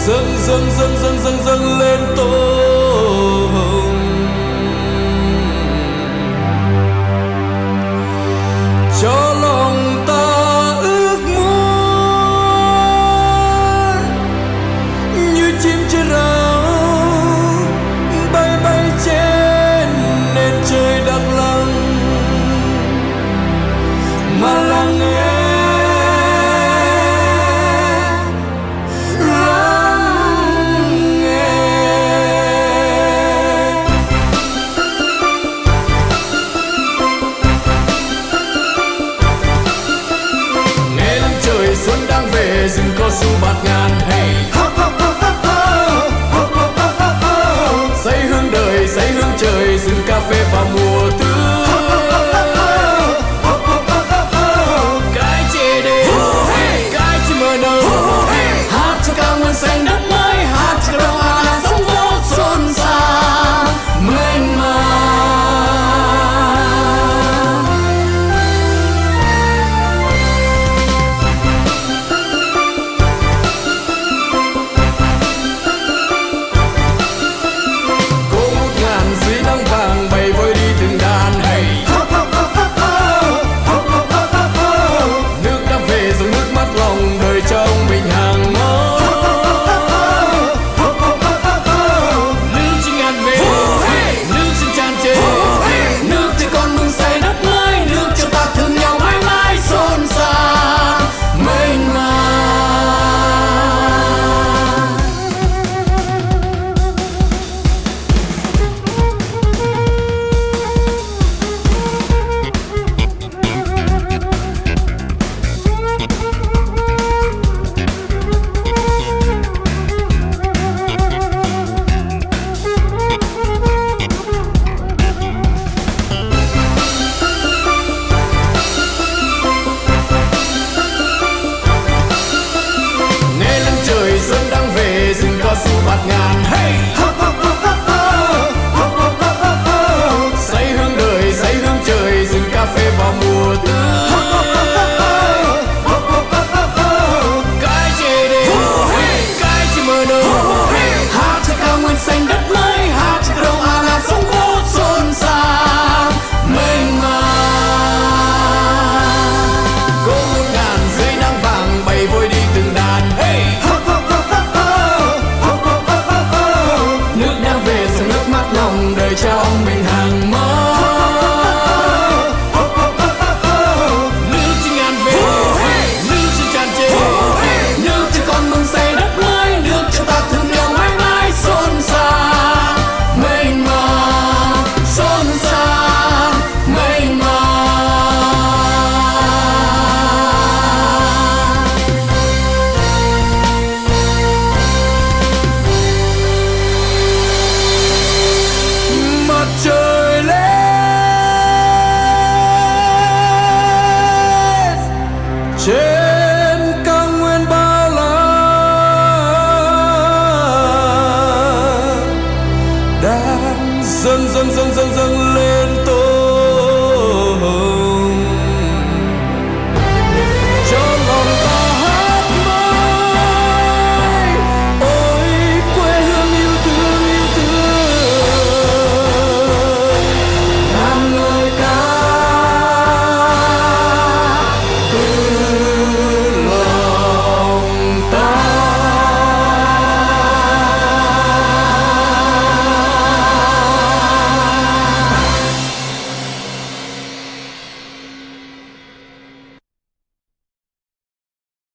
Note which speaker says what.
Speaker 1: dâng dâng dâng dâng dâng dâng lên tô hồng, cho lòng ta ước muốn như chim trên rào bay bay trên nền trời đặc lặng mà lắng nghe. Xuân đang về rừng có su bạt ngàn, hey. Say hương đời, say hương trời, rừng cà phê vào mùa tươi. Cái chê đê, cái chê mờ nâu, hát cho cao nguyên xanh đất